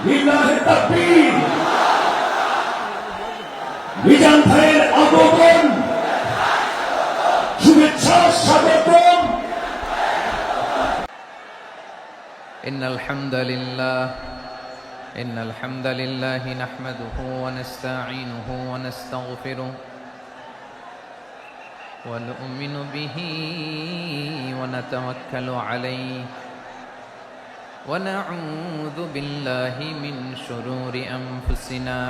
লিল্লাহি তাকবীর। মিজান ভাইয়ের আগমন, শুভেচ্ছা, স্বাগতম। إن الحمد لله نحمده ونستعينه ونستغفره ونؤمن به ونتوكل عليه ونعوذ بالله من شرور أنفسنا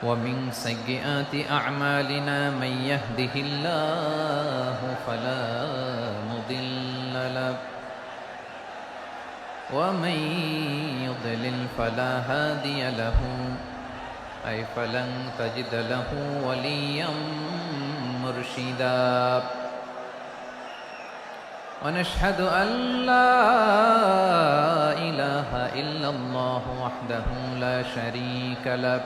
ومن سيئات أعمالنا من يهده الله فلا مضل له ومن يضلل فلا هادي له أي فلن تجد له وليا مرشدا ونشهد أن لا إله إلا الله وحده لا شريك له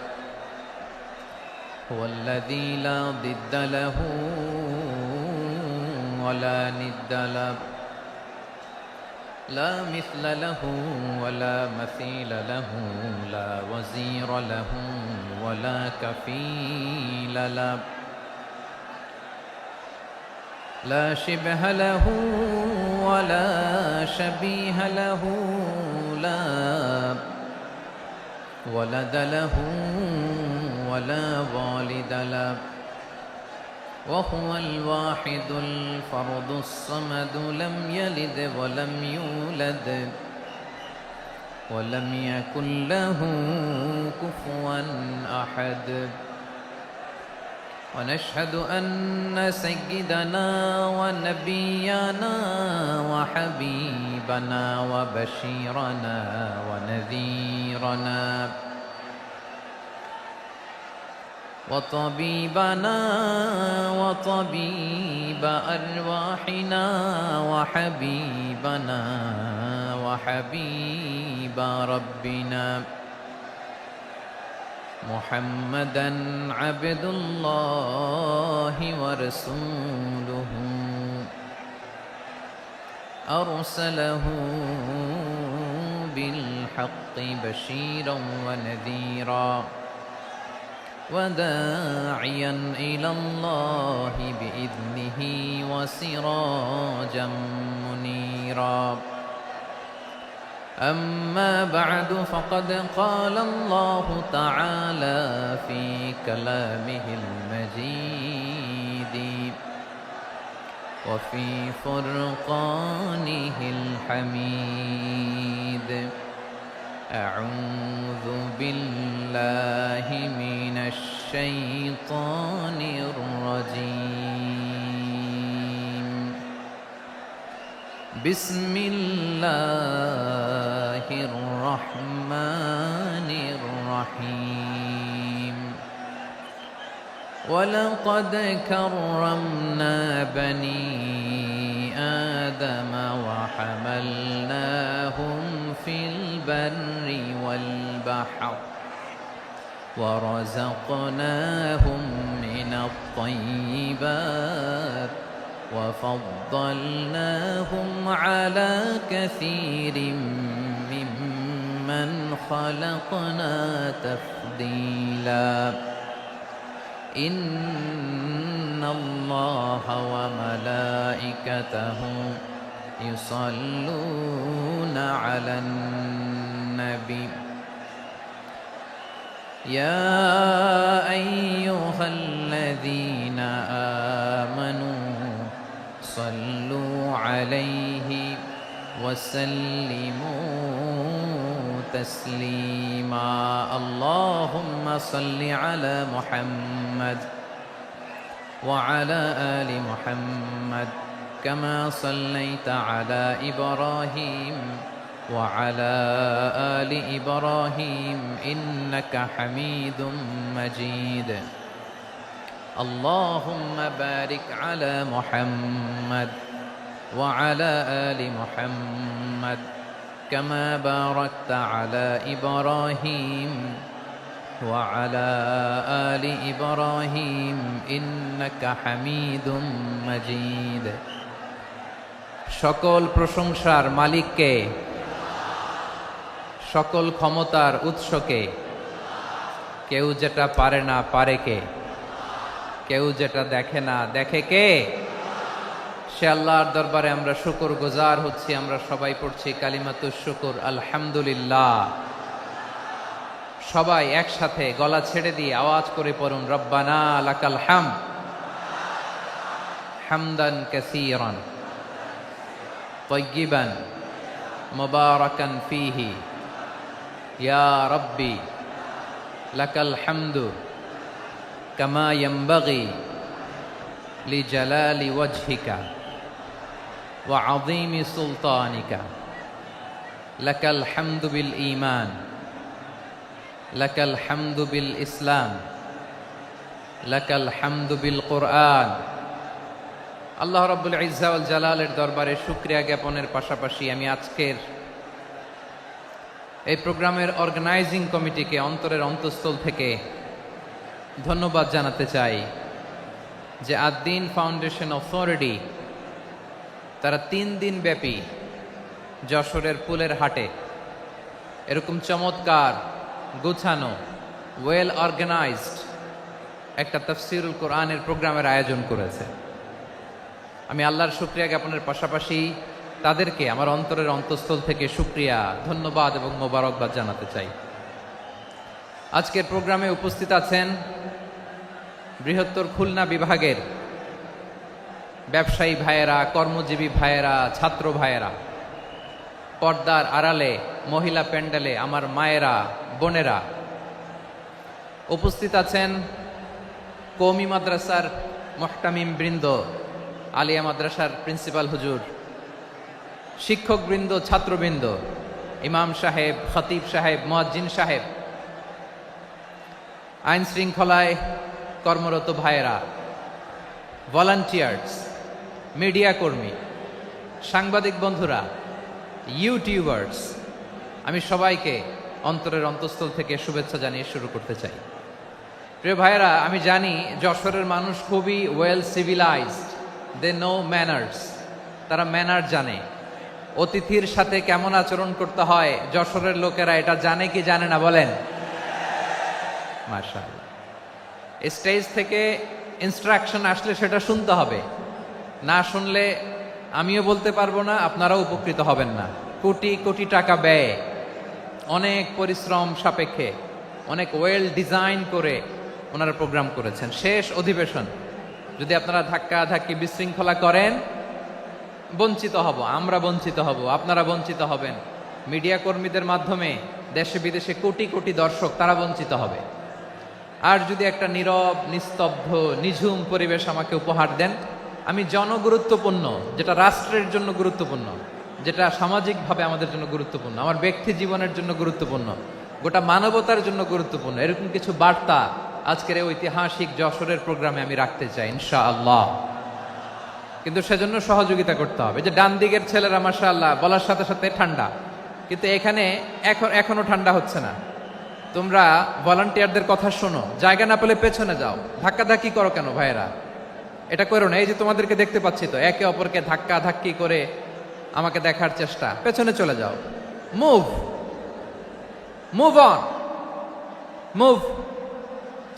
هو الذي لا ضد له ولا ند له لا مثل له ولا مثيل له لا وزير له ولا كفيل له لا شبه له ولا شبيه له لا ولد له ولا والد له وهو الواحد الفرد الصمد لم يلد ولم يولد ولم يكن له كفوا أحد ونشهد أن سيدنا ونبينا وحبيبنا وبشيرنا ونذيرنا وطبيبنا وطبيب أرواحنا وحبيبنا وحبيب ربنا محمدا عبد الله ورسوله أرسله بالحق بشيرا ونذيرا وداعيا إلى الله بإذنه وسراجا منيرا أما بعد فقد قال الله تعالى في كلامه المجيد وفي فرقانه الحميد أعوذ بالله من الشيطان الرجيم بسم الله الرحمن الرحيم ولقد كرمنا بني آدم وحملناهم في البر والبحر ورزقناهم من الطيبات وفضلناهم على كثير ممن خلقنا تفضيلا إن الله وملائكته يصلون على النبي يا أيها الذين آمنوا صلوا عليه وسلموا تسليما اللهم صل على محمد وعلى آل محمد كما صليت على إبراهيم وعلى آل إبراهيم إنك حميد مجيد اللهم بارك على محمد وعلى آل محمد كما باركت على إبراهيم وعلى آل إبراهيم إنك حميد مجيد সকল প্রশংসার মালিককে সকল ক্ষমতার উৎসকে, কেউ যেটা পারে না পারে কে, কেউ যেটা দেখে না দেখে কে, সে আল্লাহর দরবারে আমরা শুকর গুজার হচ্ছি। আমরা সবাই পড়ছি কালিমাতুশ শুকর, আলহামদুলিল্লাহ। সবাই একসাথে গলা ছেড়ে দিয়ে আওয়াজ করে পড়ুন, রব্বানা লাকাল হামদ হামদান কাসীরান তাইয়িবান মুবারাকান ফীহি ইয়া রাব্বি লাকাল হামদু কামা ইয়ানবাগি লিজালালি ওয়াজহিকা ওয়া আযীমি সুলতানিকা লাকাল হামদু বিল ঈমান লাকাল হামদু বিল ইসলাম লাকাল হামদু বিল কুরআন। আল্লাহ রাব্বুল ইজ্জা ওয়াল জালালের দরবারে শুকরিয়া জ্ঞাপনের পাশাপাশি আমি আজকের এই প্রোগ্রামের অর্গানাইজিং কমিটিকে অন্তরের অন্তঃস্থল থেকে ধন্যবাদ জানাতে চাই যে আদ-দ্বীন ফাউন্ডেশন অথরিটি তারা 3 দিন ব্যাপী যশোরের ফুলের হাটে এরকম চমৎকার গোছানো ওয়েল অর্গানাইজড একটা তাফসীরুল কোরআনের প্রোগ্রামের আয়োজন করেছে। আমি আল্লাহর শুকরিয়া জ্ঞাপনের পাশাপাশি তাদেরকে আমার অন্তরের অন্তঃস্থল থেকে শুকরিয়া, ধন্যবাদ এবং মোবারকবাদ জানাতে চাই। আজকের প্রোগ্রামে উপস্থিত আছেন বৃহত্তর খুলনা বিভাগের ব্যবসায়ী ভাইয়েরা, কর্মজীবী ভাইয়েরা, ছাত্র ভাইয়েরা, পর্দার আড়ালে, মহিলা প্যান্ডেলে আমার মায়েরা, বোনেরা। উপস্থিত আছেন কওমি মাদ্রাসার মুহতামিম বৃন্দ, আলিয়া মাদ্রাসার প্রিন্সিপাল হুজুর, শিক্ষকবৃন্দ, ছাত্রবৃন্দ, ইমাম সাহেব, খতিব সাহেব, মুয়াজ্জিন সাহেব, আইন শৃঙ্খলায় কর্মরত ভাইয়েরা, ভলান্টিয়ার্স, মিডিয়া কর্মী, সাংবাদিক বন্ধুরা, ইউটিউবার্স, আমি সবাইকে অন্তরের অন্তঃস্থল থেকে শুভেচ্ছা জানিয়ে শুরু করতে চাই। প্রিয় ভাইয়েরা, আমি জানি যশোরের মানুষ খুবই well civilised, they know manners, তারা ম্যানার জানে। অতিথির সাথে কেমন আচরণ করতে হয় যশোরের লোকেরা এটা জানে কি জানে না বলেন? মাশাআল্লাহ। স্টেজ থেকে ইনস্ট্রাকশন আসলে সেটা শুনতে হবে, না শুনলে আমিও বলতে পারবো না, আপনারাও উপকৃত হবেন না। কোটি কোটি টাকা ব্যয়, অনেক পরিশ্রম সাপেক্ষে, অনেক ওয়েল ডিজাইন করে ওনারা প্রোগ্রাম করেছেন। শেষ অধিবেশন যদি আপনারা ধাক্কা ধাক্কি বিশৃঙ্খলা করেন, বঞ্চিত হব, আমরা বঞ্চিত হব, আপনারা বঞ্চিত হবেন। মিডিয়া কর্মীদের মাধ্যমে দেশে বিদেশে কোটি কোটি দর্শক তারা বঞ্চিত হবে। আর যদি একটা নীরব, নিস্তব্ধ, নিঝুম পরিবেশ আমাকে উপহার দেন, আমি জনগুরুত্বপূর্ণ, যেটা রাষ্ট্রের জন্য গুরুত্বপূর্ণ, যেটা সামাজিকভাবে আমাদের জন্য গুরুত্বপূর্ণ, আমার ব্যক্তি জীবনের জন্য গুরুত্বপূর্ণ, গোটা মানবতার জন্য গুরুত্বপূর্ণ, এরকম কিছু বার্তা আজকের এই ঐতিহাসিক যশোরের প্রোগ্রামে আমি রাখতে চাই ইনশাআল্লাহ। কিন্তু সেজন্য সহযোগিতা করতে হবে। যে ডান দিকের ছেলেরা মাশাআল্লাহ বলার সাথে সাথে ঠান্ডা, কিন্তু এখানে এখনো ঠান্ডা হচ্ছে না। তোমরা ভলান্টিয়ারদের কথা শোনো, জায়গা না পেলে পেছনে যাও। ধাক্কাধাক্কি করো কেন ভাইয়েরা? এটা করো না। এই যে তোমাদেরকে দেখতে পাচ্ছি তো, একে অপরকে ধাক্কা ধাক্কি করে আমাকে দেখার চেষ্টা, পেছনে চলে যাও। Move move on, move,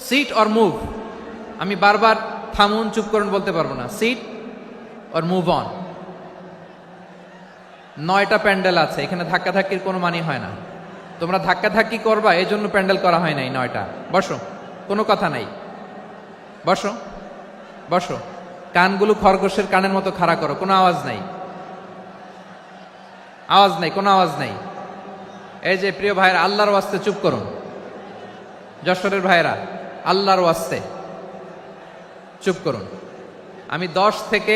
sit or move. আমি বারবার থামুন, চুপ করুন বলতে পারবো না। Sit or move on. 9টা প্যান্ডেল আছে, এখানে ধাক্কাধাক্কির কোনো মানি হয় না। তোমরা ধাক্কাধাক্কি করবা, এই জন্য প্যান্ডেল করা হয় নাই 9টা। বসো, কোনো কথা নাই, বসো বসো। কানগুলো খরগোশের কানের মতো খাড়া করো, কোনো আওয়াজ নাই, আওয়াজ নাই, কোনো আওয়াজ নাই। এই যে প্রিয় ভাইয়েরা, আল্লাহর ওয়াস্তে চুপ করুন। যশোরের ভাইয়েরা, আল্লাহর ওয়াস্তে চুপ করুন। আমি 10 থেকে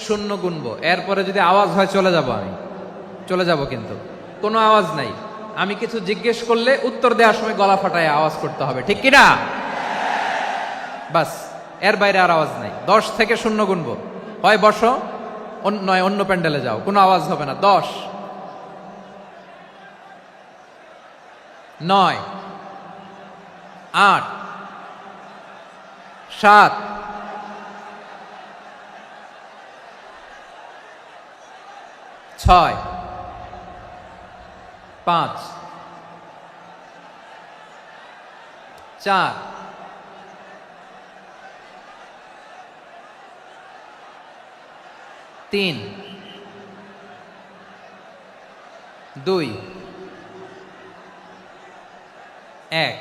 0 গুনবো, এরপরে যদি আওয়াজ হয় চলে যাব, আমি চলে যাব, কিন্তু কোনো আওয়াজ নাই। আমি কিছু জিজ্ঞেস করলে উত্তর দেওয়ার সময় গলা ফাটায় আওয়াজ করতে হবে, ঠিক কিনা? বাস, এর বাইরে আর আওয়াজ নাই। 10 থেকে 0 গুনবো, হয় বসো, নয় অন্য প্যান্ডেলে যাও, কোনো আওয়াজ হবে না। 10, 9, 8, 7, 6, 5, 4, 3, 2, 1,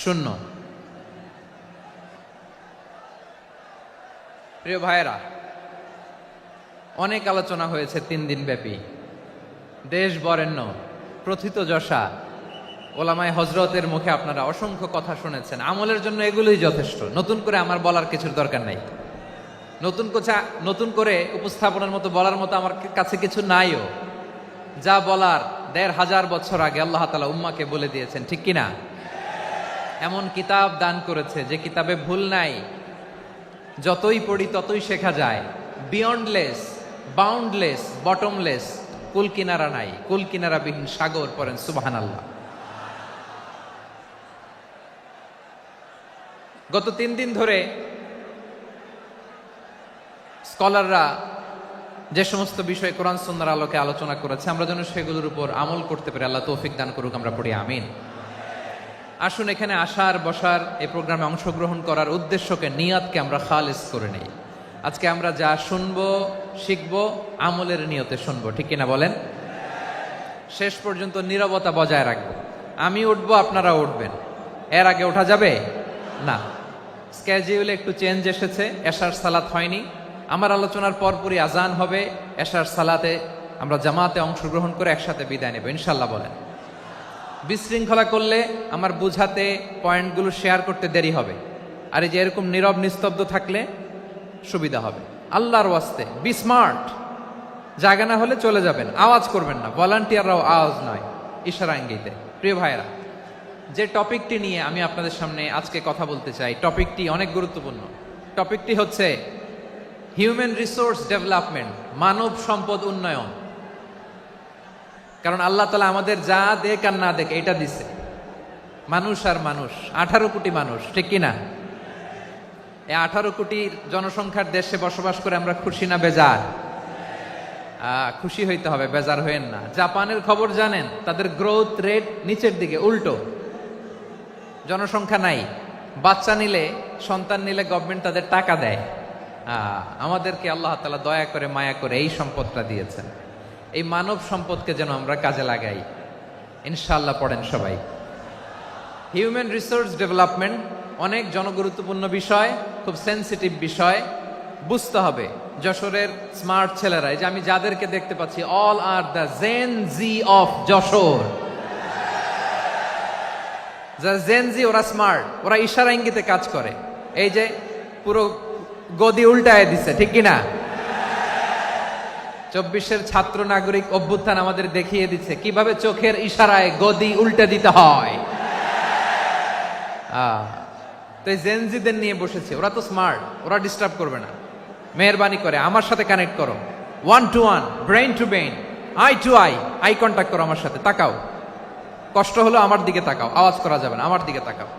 0। প্রিয় ভাইয়েরা, অনেক আলোচনা হয়েছে 3 দিন ব্যাপী। দেশ বরেণ্য প্রথিতযশা ওলামায়ে হজরতের মুখে আপনারা অসংখ্য কথা শুনেছেন। আমলের জন্য এগুলোই যথেষ্ট, নতুন করে আমার বলার কিছুর দরকার নাই। নতুন করে উপস্থাপনের মতো বলার মতো আমার কাছে কিছু নাইও। যা বলার 1500 বছর আগে আল্লাহ তাআলা উম্মাকে বলে দিয়েছেন, ঠিক কিনা? এমন কিতাব দান করেছে যে কিতাবে ভুল নাই, যতই পড়ি ততই শেখা যায়। বিয়ন্ডলেস, বাউন্ডলেস, বটমলেস, কুল কিনারা নাই, কুল কিনারা বিহীন সাগর, পড়েন সুবহানাল্লাহ। গত 3 দিন ধরে স্কলাররা যে সমস্ত বিষয় কোরআন সুন্নাহর আলোকে আলোচনা করেছে, আমরা যেন সেগুলোর উপর আমল করতে পারি। আল্লাহ তৌফিক দান করুক, আমরা পড়ি আমিন। আসুন এখানে আসার বসার এই প্রোগ্রামে অংশগ্রহণ করার উদ্দেশ্যকে, নিয়াতকে আমরা খালিস করে নেই। আজকে আমরা যা শুনবো শিখবো আমলের নিয়তে শুনবো, ঠিক কিনা বলেন? শেষ পর্যন্ত নীরবতা বজায় রাখবো। আমি উঠবো, আপনারা উঠবেন, এর আগে ওঠা যাবে না। স্কেডিউলে একটু চেঞ্জ এসেছে, এশার সালাত হয়নি। আমার আলোচনার পরপরই আজান হবে, এশার সালাতে আমরা জামাতে অংশগ্রহণ করে একসাথে বিদায় নেব ইনশাল্লাহ। বলেন, বিশৃঙ্খলা করলে আমার বুঝাতে, পয়েন্টগুলো শেয়ার করতে দেরি হবে। আর এই যে এরকম নীরব নিস্তব্ধ থাকলে সুবিধা হবে। আল্লাহর ওয়াস্তে বি স্মার্ট। জায়গা না হলে চলে যাবেন, আওয়াজ করবেন না। ভলান্টিয়াররাও আওয়াজ নয়, ইশারা ইঙ্গিতে। প্রিয় ভাইরা, যে টপিকটি নিয়ে আমি আপনাদের সামনে আজকে কথা বলতে চাই, টপিকটি অনেক গুরুত্বপূর্ণ। টপিকটি হচ্ছে হিউম্যান রিসোর্স ডেভেলপমেন্ট, মানব সম্পদ উন্নয়ন। কারণ আল্লাহ তাআলা আমাদের যা দেখ আর না দেখ এটা দিছে। মানুষ আর মানুষ, 18 কোটি মানুষ, ঠিক কিনা? এই 18 কোটির জনসংখ্যার দেশে বসবাস করে আমরা খুশি না বেজার? খুশি হইতে হবে, বেজার হইেন না। জাপানের খবর জানেন? তাদের গ্রোথ রেট নিচের দিকে, উল্টো। জনসংখ্যা নাই, বাচ্চা নিলে, সন্তান নিলে গভর্নমেন্ট তাদের টাকা দেয়। আমাদেরকে আল্লাহ তাআলা দয়া করে, মায়া করে এই সম্পদটা দিয়েছেন। এই মানব সম্পদকে যেন আমরা কাজে লাগাই ইনশাআল্লাহ। পড়েন সবাই। হিউম্যান রিসোর্স ডেভেলপমেন্ট অনেক জনগুরুত্বপূর্ণ বিষয়, খুব সেন্সিটিভ বিষয়। বুঝতে হবে যশোরের স্মার্ট ছেলেরা, এই যে আমি যাদেরকে দেখতে পাচ্ছি, all are the Gen Z of Jessore. যারা জেন জি, ওরা স্মার্ট, ওরা ইশারা ইঙ্গিতে কাজ করে। এই যে পুরো গদি উল্টায় দিছে, ঠিক কিনা? 24-এর ছাত্র নাগরিক অভ্যুত্থান আমাদের দেখিয়ে দিচ্ছে কিভাবে চোখের ইশারায় গদি উল্টে দিতে হয়। তো এই জেনজিদের নিয়ে বসেছে, ওরা তো স্মার্ট, ওরা ডিস্টার্ব করবে না। মেহরবানি করে আমার সাথে কানেক্ট করো, 1 to 1, brain to brain, eye to eye contact করো আমার সাথে। তাকাও, কষ্ট হলো আমার দিকে তাকাও, আওয়াজ করা যাবে না, আমার দিকে তাকাও।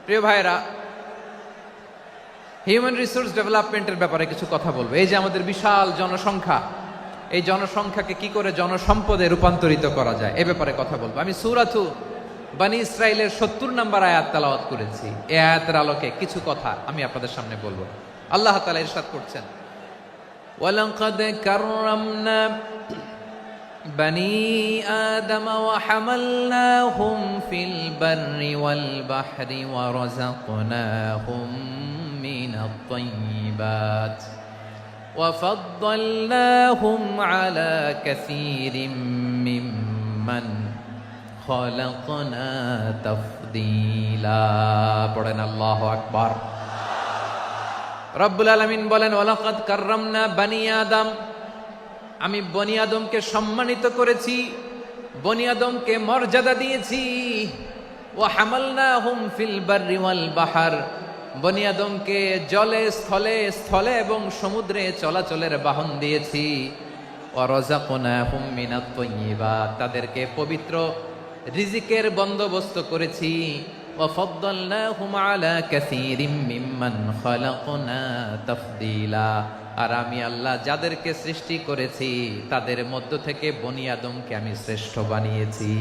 প্রিয় ভাইয়েরা, হিউম্যান রিসোর্স ডেভেলপমেন্টের ব্যাপারে কিছু কথা বলবো। এই যে আমাদের বিশাল জনসংখ্যা, এই জনসংখ্যাকে কি করে জনসম্পদে রূপান্তরিত করা যায় এ ব্যাপারে কথা বলবো। আমি সূরাতু বনী ইসরাইলের 70 নম্বর আয়াত তেলাওয়াত করেছি। এই আয়াতের আলোকে কিছু কথা আমি আপনাদের সামনে বলবো। আল্লাহ তাআলা ইরশাদ করছেন, ওয়ালাকাদ কাররামনা বনী আদম ওয়া হামালনাহুম ফিল বাররি ওয়াল বাহরি ওয়া রাযাকনাহুম মিনাত তাইয়্যিবাত ওয়া ফাদ্দালনাহুম আলা কাসীরিম মিম্মান খালাকনা তাফদীলা। পড়েন আল্লাহু আকবার। রব্বুল আলামিন বলেন, ওয়ালাকাদ কাররামনা বনী আদম, আমি বনী আদমকে সম্মানিত করেছি, বনী আদমকে মর্যাদা দিয়েছি। ওয়া হামালনাহুম ফিল বাররি ওয়াল বাহর, বনী আদমকে জলে স্থলে, স্থলে এবং সমুদ্রে চলাচলের বাহন দিয়েছি। ওয়া রাযাকনাহুম মিনাত তাইয়্যিবাত, তাদেরকে পবিত্র রিজিকের বন্দোবস্ত করেছি। ওয়া ফাদ্দালনাহুম আলা কাসীরিম মিম্মান খালাকনা তাফদীলা, আর আমি আল্লাহ যাদেরকে সৃষ্টি করেছি তাদের মধ্য থেকে বনি আদমকে আমি শ্রেষ্ঠ বানিয়েছি।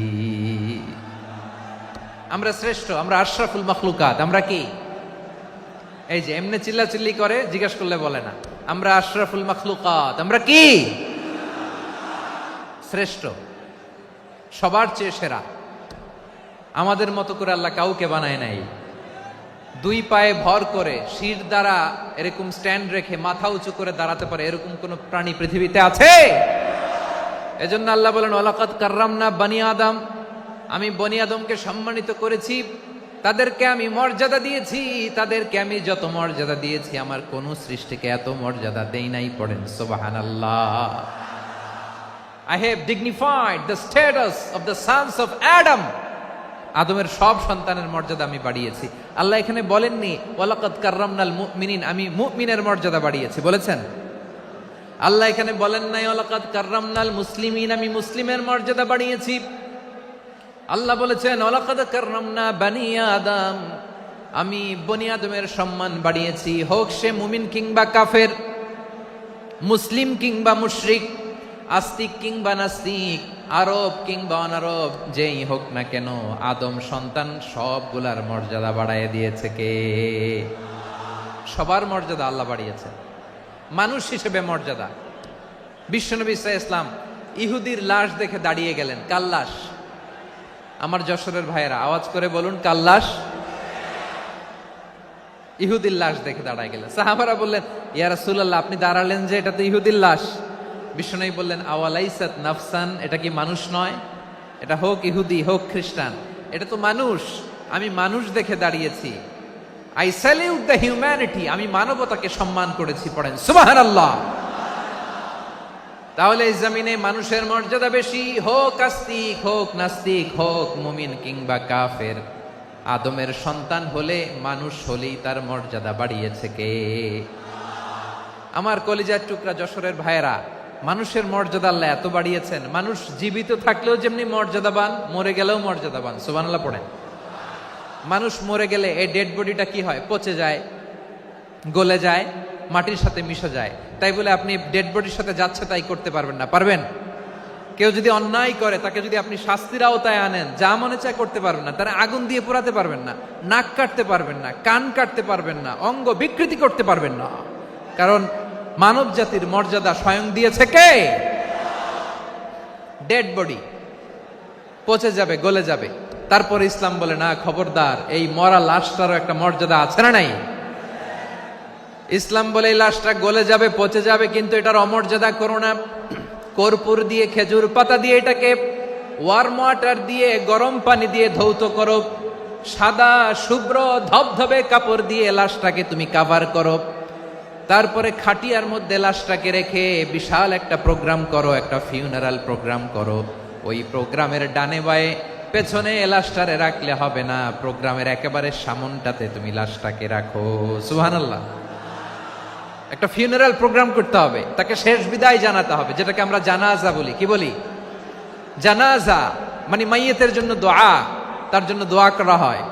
আমরা শ্রেষ্ঠ, আমরা আশরাফুল মাখলুকাত। আমরা কি এই যে এমনি চিল্লাচিল্লি করে জিজ্ঞেস করলে বলে না, আমরা আশরাফুল মাখলুকাত। আমরা কি শ্রেষ্ঠ, সবার চেয়ে সেরা। আমাদের মতো করে আল্লাহ কাউকে বানায় নাই। দুই পায়ে ভর করে শির দ্বারা এরকম স্ট্যান্ড রেখে মাথা উঁচু করে দাঁড়াতে পারে এরকম কোন প্রাণী পৃথিবীতে আছে? এজন্য আল্লাহ বলেন ওয়ালাকাদ কাররামনা বনি আদম, আমি বনি আদমকে সম্মানিত করেছি, তাদেরকে আমি মর্যাদা দিয়েছি। তাদেরকে আমি যত মর্যাদা দিয়েছি আমার কোন সৃষ্টিকে এত মর্যাদা দেই নাই। পড়েন সুবহানাল্লাহ। I have dignified the status of the sons of Adam. আদমের সব সন্তানের মর্যাদা আমি বাড়িয়েছি। আল্লাহ এখানে বলেননি ওয়ালাকাদ কাররামনাল মুমিনিন, আমি মুমিনের মর্যাদা বাড়িয়েছি, বলেছেন? আল্লাহ এখানে বলেন নাই ওয়ালাকাদ কাররামনাল মুসলিমিন, আমি মুসলিমের মর্যাদা বাড়িয়েছি। আল্লাহ বলেছেন ওয়ালাকাদ কাররামনা বনি আদম, আমি বনি আদমের সম্মান বাড়িয়েছি। হোক সে মুমিন কিংবা কাফের, মুসলিম কিংবা মুশরিক, আস্তিক কিংবা নাস্তিক, আরব কিংবা অনারব, যেই হোক না কেন আদম সন্তান সবগুলার মর্যাদা বাড়ায় দিয়েছে কে? সবার মর্যাদা আল্লাহ বাড়িয়েছে। মানুষ হিসেবে মর্যাদা। বিশ্বনবী সাল্লাল্লাহু আলাইহি ওয়াসাল্লাম ইহুদির লাশ দেখে দাঁড়িয়ে গেলেন। কার লাশ? আমার যশোরের ভাইয়েরা আওয়াজ করে বলুন, কার লাশ? ইহুদির লাশ দেখে দাঁড়ায় গেলেন। সাহাবারা বললেন ইয়া রাসূলুল্লাহ, আপনি দাঁড়ালেন যে, এটা তো ইহুদির লাশ। বিশ্বনবী বললেন আওয়ালাইসাত নাফসান, এটা কি মানুষ নয়? এটা হোক ইহুদি হোক খ্রিস্টান, এটা তো মানুষ। আমি মানুষ দেখে দাঁড়িয়েছি। আই স্যালিউট দ্য হিউম্যানিটি, আমি মানবতাকে সম্মান করেছি। পড়েন সুবহানাল্লাহ। তাহলে এই জমিনে মানুষের মর্যাদা বেশি, হোক আস্তিক হোক নাস্তিক, হোক মুমিন কিংবা কাফের। আদমের সন্তান হলে, মানুষ হলেই তার মর্যাদা বাড়িয়েছে কে? আমার কলিজার টুকরা যশোরের ভাইয়েরা, মানুষের মর্যাদা আল্লাহ এত বাড়িয়েছেন, মানুষ জীবিত থাকলেও যেমনি মর্যাদাবান, মরে গেলেও মর্যাদাবান। সুবহানাল্লাহ পড়েন। মানুষ মরে গেলে এই ডেড বডিটা কি হয়? পচে যায়, গলে যায়, মাটির সাথে মিশে যায়। তাই বলে আপনি ডেড বডির সাথে যাচ্ছে তাই করতে পারবেন না। পারবেন? কেউ যদি অন্যায় করে তাকে যদি আপনি শাস্তির আওতায় আনেন, যা মনে চায় করতে পারবেন না। তারা আগুন দিয়ে পোড়াতে পারবেন না, নাক কাটতে পারবেন না, কান কাটতে পারবেন না, অঙ্গ বিকৃতি করতে পারবেন না। কারণ মানব জাতির মর্যাদা স্বয়ং দিয়েছে কে? ডেড বডি পচে যাবে, গলে যাবে। তারপরে ইসলাম বলে না, খবরদার, এই মরা লাশটারও একটা মর্যাদা আছে না নাই? ইসলাম বলে এই লাশটা গলে যাবে, পচে যাবে, কিন্তু এটার অমর্যাদা করো না। কর্পূর দিয়ে, খেজুর পাতা দিয়ে এটাকে ওয়ার্ম ওয়াটার দিয়ে, গরম পানি দিয়ে ধৌত করো। সাদা শুভ্র ধবধবে কাপড় দিয়ে লাশটাকে তুমি কাভার করো। তারপরে খাটিয়ার মধ্যে লাশটাকে রেখে বিশাল একটা প্রোগ্রাম করো, একটা ফিউনারাল প্রোগ্রাম করো। ওই প্রোগ্রামের ডানে বায়ে পেছনে লাশটারে রাখলে হবে না, প্রোগ্রামের একেবারে সামনটাতে তুমি লাশটাকে রাখো। সুবহানাল্লাহ। একটা ফিউনারাল প্রোগ্রাম করতে হবে, তাকে শেষ বিদায় জানাতে হবে, যেটাকে আমরা জানাজা বলি। কি বলি? জানাজা মানে মাইয়েতের জন্য দোয়া, তার জন্য দোয়া করা হয়।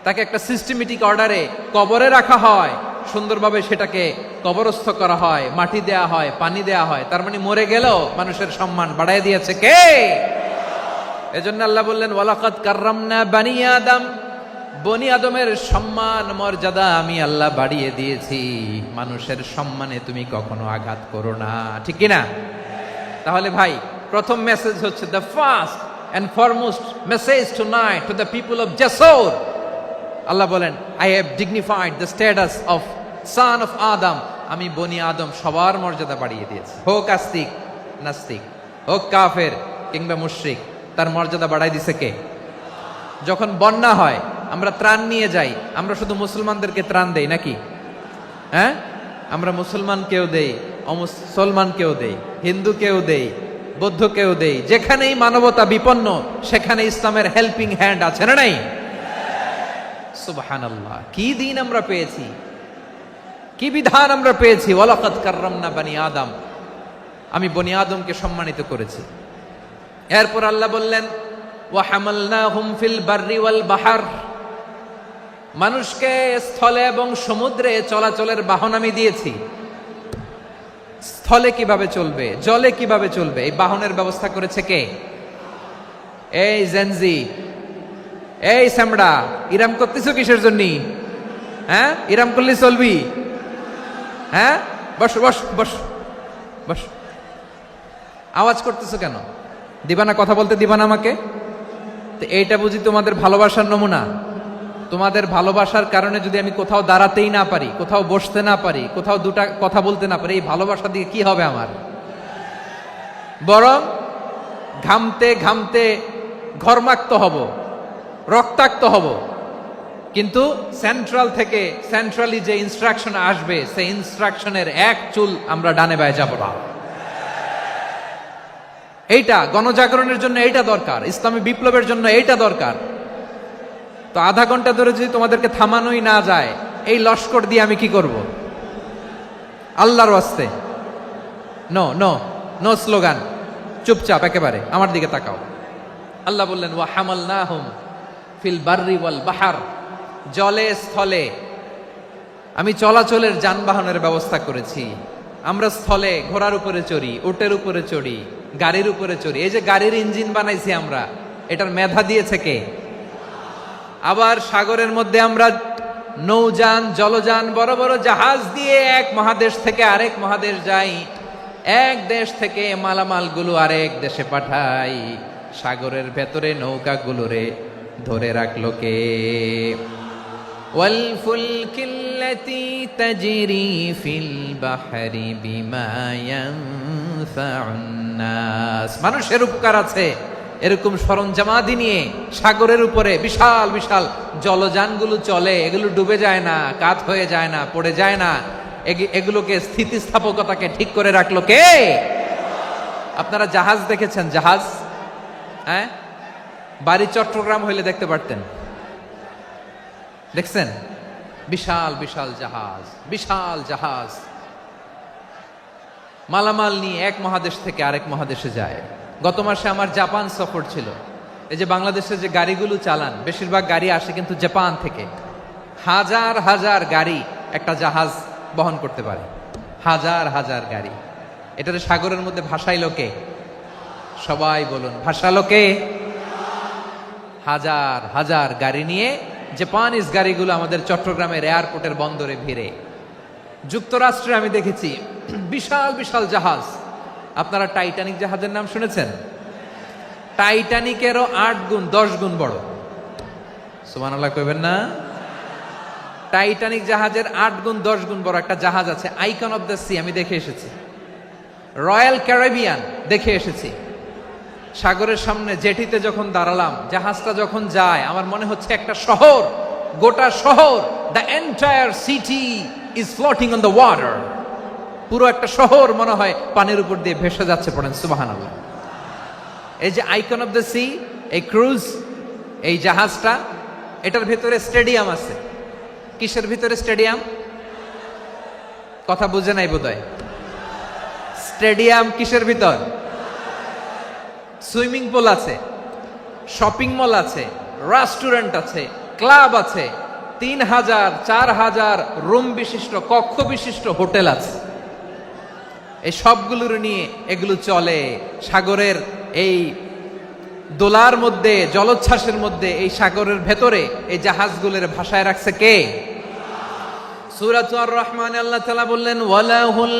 তাকে একটা সিস্টেমেটিক অর্ডারে কবরে রাখা হয়, সুন্দরভাবে সেটাকে কবরস্থ করা হয়, মাটি দেয়া হয়, পানি দেয়া হয়। তার মানে মরে গেলেও মানুষের সম্মান বাড়ায় দিয়েছে কে? এজন্য আল্লাহ বললেন ওয়ালাকাদ কাররামনা বনি আদম, বনি আদমের সম্মান মর্যাদা আমি আল্লাহ বাড়িয়ে দিয়েছি। মানুষের সম্মানে তুমি কখনো আঘাত করো না, ঠিক কিনা? তাহলে ভাই, প্রথম মেসেজ হচ্ছে the first and foremost message tonight to the people of জাসর। আল্লাহ বলেন I have dignified the status of son of Adam, আমি বনি আদম সবার মর্যাদা বাড়িয়ে দিয়েছি। হোক আস্তিক নাস্তিক, হোক কাফের কিংবা মুশরিক, তার মর্যাদা বাড়াই দিছে কে? যখন বন্যা হয় আমরা ত্রাণ নিয়ে যাই, আমরা শুধু মুসলমানদেরকে ত্রাণ দেই নাকি? হ্যাঁ, আমরা মুসলমানকেও দেই, অমুসলমানকেও দেই, হিন্দুকেও দেই, বৌদ্ধকেও দেই। যেখানেই মানবতা বিপন্ন সেখানে ইসলামের হেল্পিং হ্যান্ড আছে না নাই? সুবহানাল্লাহ। কি দিন আমরা পেয়েছি, কি বিধান আমরা পেয়েছি। ওয়ালাকাদ কাররামনা বনি আদম, আমি বনি আদমকে সম্মানিত করেছি। এরপর আল্লাহ বললেন ওয়া হামালনাহুম ফিল বাররি ওয়াল বাহর, মানুষকে স্থলে এবং সমুদ্রে চলাচলের বাহন আমি দিয়েছি। স্থলে কিভাবে চলবে, জলে কিভাবে চলবে, এই বাহনের ব্যবস্থা করেছে কে? এই জেনজি, এই স্যামড়া, ইরাম করতেছো কিসের জন্য? হ্যাঁ, ইরাম করলে চলবি? হ্যাঁ, বস বস বস বস। আওয়াজ করতেছো কেন? দিবানা, কথা বলতে দিবানা আমাকে? তো এইটা বুঝি তোমাদের ভালোবাসার নমুনা? তোমাদের ভালোবাসার কারণে যদি আমি কোথাও দাঁড়াতেই না পারি, কোথাও বসতে না পারি, কোথাও দুটা কথা বলতে না পারি, এই ভালোবাসা দিয়ে কি হবে আমার? বরং ঘামতে ঘামতে ঘর্মাক্ত হব, রক্তাক্ত হব। কিন্তু সেন্ট্রাল থেকে, সেন্ট্রালি যে ইনস্ট্রাকশন আসবে, সেই ইনস্ট্রাকশনের এক চুল আমরা ডানে বায়ে যাব না। এইটা গণজাগরণের জন্য এইটা দরকার, ইসলামী বিপ্লবের জন্য এইটা দরকার। তো আধা ঘন্টা ধরে যদি তোমাদেরকে থামানোই না যায়, এই লস্কর দিয়ে আমি কি করব? আল্লাহর ওয়াস্তে নো নো নো স্লোগান, চুপচাপ একেবারে আমার দিকে তাকাও। আল্লাহ বললেন ওয়া হামালনাহুম ফিল বাররি ওয়াল বাহার, জলে স্থলে আমি চলাচলের যানবাহনের ব্যবস্থা করেছি। আমরা স্থলে ঘোড়ার উপরে চড়ি, উটের উপরে চড়ি, গাড়ির উপরে চড়ি। এই যে গাড়ির ইঞ্জিন বানাইছি আমরা, এটার মেধা দিয়েছে কে? আবার সাগরের মধ্যে আমরা নৌযান, জলযান, বড় বড় জাহাজ দিয়ে এক মহাদেশ থেকে আরেক মহাদেশ যাই, এক দেশ থেকে মালামালগুলো আরেক দেশে পাঠাই। সাগরের ভেতরে নৌকাগুলোরে ধরে রাখলো কে? ওয়াল ফুলকিল্লাতী তাজরি ফিল বাহরি বিমা ইয়ানফাউন নাস। মানুষের উপকার আছে এরকম সরঞ্জামাদি নিয়ে সাগরের উপরে বিশাল বিশাল জলযানগুলো চলে, এগুলো ডুবে যায় না, কাত হয়ে যায় না, পড়ে যায় না। এগুলোকে স্থিতিস্থাপকতাকে ঠিক করে রাখলো কে? আপনারা জাহাজ দেখেছেন? জাহাজ, হ্যাঁ, বাড়ি চট্টগ্রাম হইলে দেখতে পারতেন। দেখছেন? বিশাল বিশাল জাহাজ, বিশাল জাহাজ মালামাল নিয়ে এক মহাদেশ থেকে আরেক মহাদেশে যায়। গত মাসে আমার জাপান সফর ছিল। এই যে বাংলাদেশে যে গাড়িগুলো চালান, বেশিরভাগ গাড়ি আসে কিন্তু জাপান থেকে। হাজার হাজার গাড়ি একটা জাহাজ বহন করতে পারে, হাজার হাজার গাড়ি। এটাতে সাগরের মধ্যে ভাসাইলো কে? সবাই বলুন, ভাসালো কে? হাজার হাজার গাড়ি নিয়ে জাপানিজ গাড়িগুলো আমাদের চট্টগ্রামের এয়ারপোর্টের বন্দরে ভিড়ে। যুক্তরাষ্ট্রে আমি দেখেছি বিশাল বিশাল জাহাজ। আপনারা টাইটানিক জাহাজের নাম শুনেছেন? টাইটানিকেরও 8 গুণ 10 গুণ বড়। সুবহানাল্লাহ কইবেন না? টাইটানিক জাহাজের 8 গুণ 10 গুণ বড় একটা জাহাজ আছে, আইকন অফ দ্য সি, আমি দেখে এসেছি। রয়্যাল ক্যারিবিয়ান দেখে এসেছি। সাগরের সামনে জেটিতে যখন দাঁড়ালাম, জাহাজটা যখন যায়, আমার মনে হচ্ছে একটা শহর, গোটা শহর, the entire city is floating on the water. পুরো একটা শহর মনে হয় পানির উপর দিয়ে ভেসে যাচ্ছে। পড়েন সুবহানাল্লাহ। এই যে আইকন অফ দ্য সি, এই ক্রুজ, এই জাহাজটা, এটার ভেতরে স্টেডিয়াম আছে। কিসের ভিতরে স্টেডিয়াম? কথা বুঝে নাই বোধহয়। স্টেডিয়াম কিসের ভিতর? সুইমিং পুল আছে, শপিং মল আছে, রেস্টুরেন্ট আছে, ক্লাব আছে, 3000 4000 রুম বিশিষ্ট, কক্ষ বিশিষ্ট হোটেল আছে। এই সবগুলোর নিয়ে এগুলো চলে সাগরের এই দোলার মধ্যে, জলোচ্ছ্বাসের মধ্যে। এই সাগরের ভেতরে এই জাহাজগুলোর ভাষায় রাখছে কে? সূরাতুর রহমান আল্লাহ তাআলা বললেন ওয়ালাহুল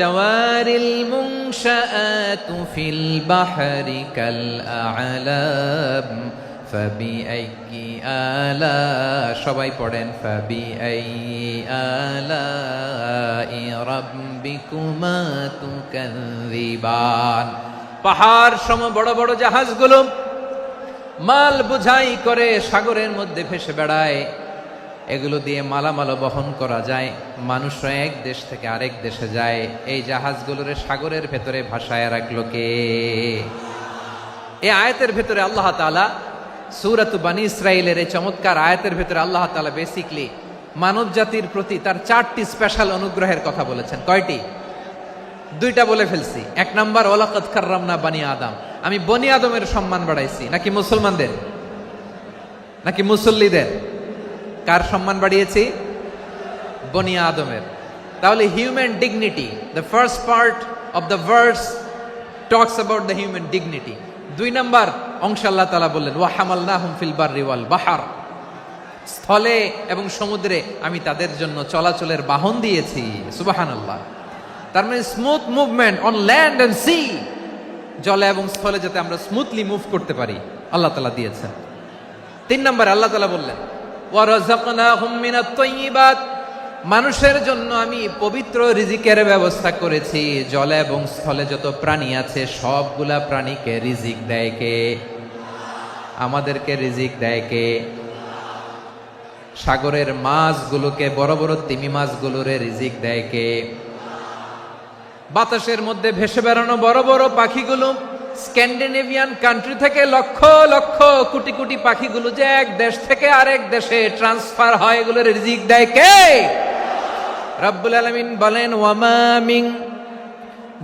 জাওয়ারিল মুনশাআতু ফিল বাহরি কাল আ'লাম ফাবিআইয়ি আলা, সবাই পড়েন, ফাবিআইয়ি আলাই রাব্বিকুমা তুকাযযিবান। পাহাড় সম বড় বড় জাহাজগুলো মাল বোঝাই করে সাগরের মধ্যে ভেসে বেড়ায়। এগুলো দিয়ে মালামাল বহন করা যায়, মানুষরা এক দেশ থেকে আরেক দেশে যায়। এই জাহাজগুলোরে সাগরের ভেতরে ভাসায় রাখলো কে? এই আয়াতের ভেতরে আল্লাহ তাআলা সূরাতু বানী ইসরাঈলের এই চমৎকার আয়াতের ভেতরে আল্লাহ তাআলা বেসিকলি মানব জাতির প্রতি তার 4টি স্পেশাল অনুগ্রহের কথা বলেছেন। কয়টি? 2টা বলে ফেলছি। 1 নাম্বার, ওয়ালাকাদ কাররামনা বানি আদম, আমি বনি আদমের সম্মান বাড়াইছি। নাকি মুসলমানদের? নাকি মুসল্লিদের? কার সম্মান বাড়িয়েছি? বনি আদমের। তাহলে human dignity, the first part of the verse talks about the human dignity. 2 নম্বর অংশ আল্লাহ তাআলা বললেন ওয়া হামালনাহুম ফিল বাররি ওয়াল বাহর, স্থলে এবং সমুদ্রে আমি তাদের জন্য চলাচলের বাহন দিয়েছি। সুবহানাল্লাহ। তার মানে smooth movement on land and sea, জলে এবং স্থলে যাতে আমরা স্মুথলি মুভ করতে পারি আল্লাহ তাআলা দিয়েছেন। 3 নম্বর আল্লাহ তাআলা বললেন ওয়া রাযাকনাহুম মিনাত তাইয়্যিবাত, মানুষের জন্য আমি পবিত্র রিজিকের ব্যবস্থা করেছি। জলে এবং স্থলে যত প্রাণী আছে সবগুলা প্রাণীকে রিজিক দেয় কে? আমাদেরকে রিজিক দেয় কে? সাগরের মাছগুলোকে, বড় বড় তিমি মাছগুলোরে রিজিক দেয় কে? বাতাসের মধ্যে ভেসে বেড়ানো বড় বড় পাখিগুলো, স্ক্যান্ডিনেভিয়ান কান্ট্রি থেকে লক্ষ লক্ষ কোটি কোটি পাখিগুলো যে এক দেশ থেকে আরেক দেশে ট্রান্সফার হয়, এগুলোর রিজিক দেয় কে? রব্বুল আলামিন বলেন ওয়ামা মিন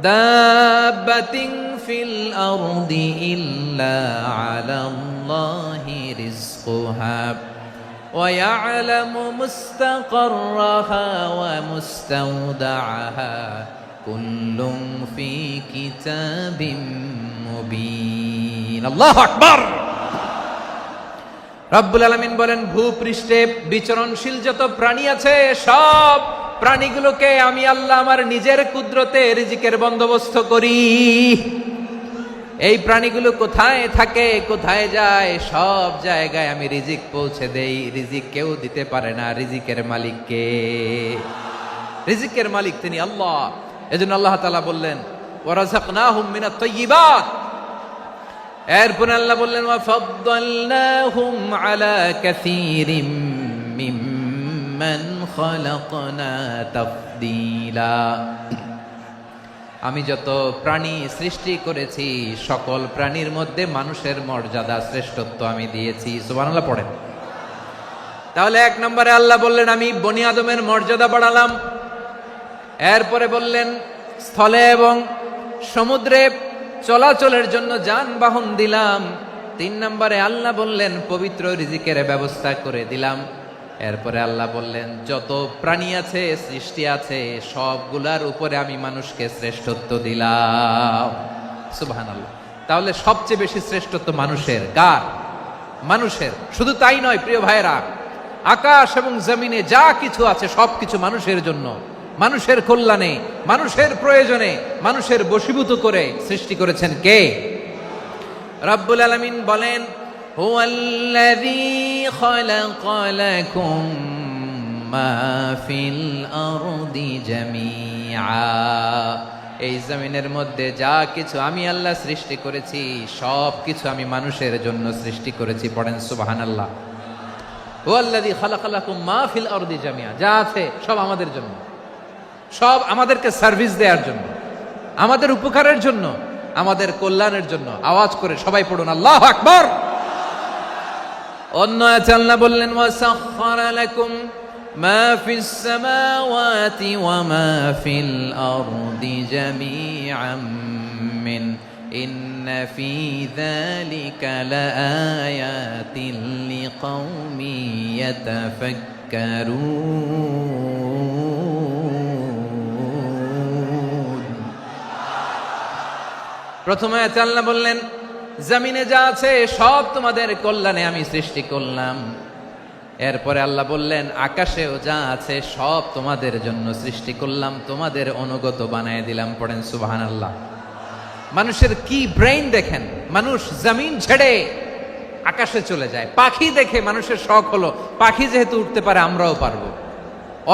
দাব্বাতিন ফিল আরদি ইল্লা আলাল্লাহি রিজকুহা ওয়া ইয়ালামু মুস্তাকাররাহা ওয়া মুস্তাওদাআহা কুল্লুম ফি কিতাবিম মুবিন। আল্লাহু আকবার। রব্বুল আলামিন বলেন ভূপৃষ্ঠে বিচরণশীল যত প্রাণী আছে সব প্রাণীগুলোকে আমি আল্লাহ আমার নিজের কুদরতে রিজিকের বন্দোবস্ত করি। এই প্রাণীগুলো কোথায় থাকে, কোথায় যায়, সব জায়গায় আমি রিজিক পৌঁছে দেই। রিজিক কেউ দিতে পারে না, রিজিকের মালিক কে? রিজিকের মালিক তিনি আল্লাহ। এজন্য আল্লাহ তাআলা বললেন ওয়া রাযাকনাহুম মিনাত তাইয়্যিবাত। এরপর আল্লাহ বললেন ওয়া ফাদ্দালনাহুম আলা কাসীরিম মিম্মান খালাকনা তাফদীলা। আমি যত প্রাণী সৃষ্টি করেছি সকল প্রাণীর মধ্যে মানুষের মর্যাদা শ্রেষ্ঠত্ব আমি দিয়েছি। সুবহানাল্লাহ পড়েন। তাহলে 1 নম্বরে আল্লাহ বললেন আমি বনি আদমের মর্যাদা বাড়ালাম। এরপরে বললেন স্থলে এবং সমুদ্রে চলাচলের জন্য যানবাহন দিলাম। 3 নম্বরে আল্লাহ বললেন পবিত্র রিজিকের ব্যবস্থা করে দিলাম। এরপরে আল্লাহ বললেন যত প্রাণী আছে, সৃষ্টি আছে, সবগুলার উপরে আমি মানুষকে শ্রেষ্ঠত্ব দিলাম। সুবহানাল্লাহ। তাহলে সবচেয়ে বেশি শ্রেষ্ঠত্ব মানুষের। কার? মানুষের। শুধু তাই নয় প্রিয় ভাইরা, আকাশ এবং জমিনে যা কিছু আছে সবকিছু মানুষের জন্য, মানুষের কল্যাণে, মানুষের প্রয়োজনে, মানুষের বশীভূত করে সৃষ্টি করেছেন কে? রব্বুল আলামিন বলেন হুয়াল্লাযী খালাকা লাকুম মা ফিল আরদি জামিআ। এই জমিনের মধ্যে যা কিছু আমি আল্লাহ সৃষ্টি করেছি সব কিছু আমি মানুষের জন্য সৃষ্টি করেছি। পড়েন সুবহানাল্লাহ। হুয়াল্লাযী খালাকা লাকুম মা ফিল আরদি জামিআ, যা আছে সব আমাদের জন্য, সব আমাদেরকে সার্ভিস দেওয়ার জন্য, আমাদের উপকারের জন্য, আমাদের কল্যাণের জন্য। আওয়াজ করে সবাই পড়ুন আল্লাহু আকবার। অন্য আয়াতে আল্লাহ বললেন ওয়াসাখখারা লাকুম মা ফিস সামাওয়াতি ওয়া মা ফিল আরদি জামিআম মিন ইন্না ফি যালিকা লাআয়াতিন লিকাউমি ইয়াতাফাক্কারুন। প্রথম আয়াতে আল্লাহ বললেন জমিনে যা আছে সব তোমাদের কল্যাণে আমি সৃষ্টি করলাম। এরপরে আল্লাহ বললেন আকাশেও যা আছে সব তোমাদের জন্য সৃষ্টি করলাম, তোমাদের অনুগত বানায় দিলাম। পড়েন সুবহানাল্লাহ। মানুষের কি ব্রেইন দেখেন, মানুষ জমিন ছেড়ে আকাশে চলে যায়। পাখি দেখে মানুষের শখ হলো পাখি যেহেতু উঠতে পারে আমরাও পারবো।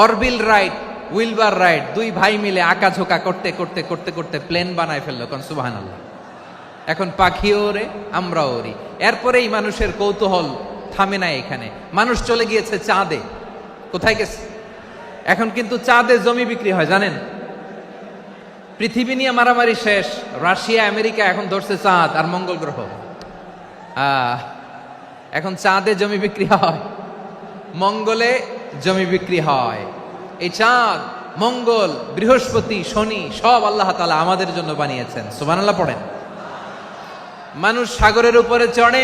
অরবিল রাইট, উইলবার রাইট, 2 ভাই মিলে আঁকাঝোঁকা করতে করতে করতে করতে প্লেন বানায় ফেললো। কোন সুবহানাল্লাহ। এখন পাখিও ওরে, আমরাও ওরি। এরপরেই মানুষের কৌতূহল থামে না এখানে। মানুষ চলে গিয়েছে চাঁদে। কোথায় গেছে? এখন কিন্তু চাঁদে জমি বিক্রি হয় জানেন। পৃথিবী নিয়ে মারামারি শেষ, রাশিয়া আমেরিকা এখন ধরছে চাঁদ আর মঙ্গল গ্রহ। এখন চাঁদে জমি বিক্রি হয়, মঙ্গলে জমি বিক্রি হয়। এই চাঁদ, মঙ্গল, বৃহস্পতি, শনি সব আল্লাহ তাআলা আমাদের জন্য বানিয়েছেন। সুবহানাল্লাহ পড়েন। মানুষ সাগরের উপরে চড়ে।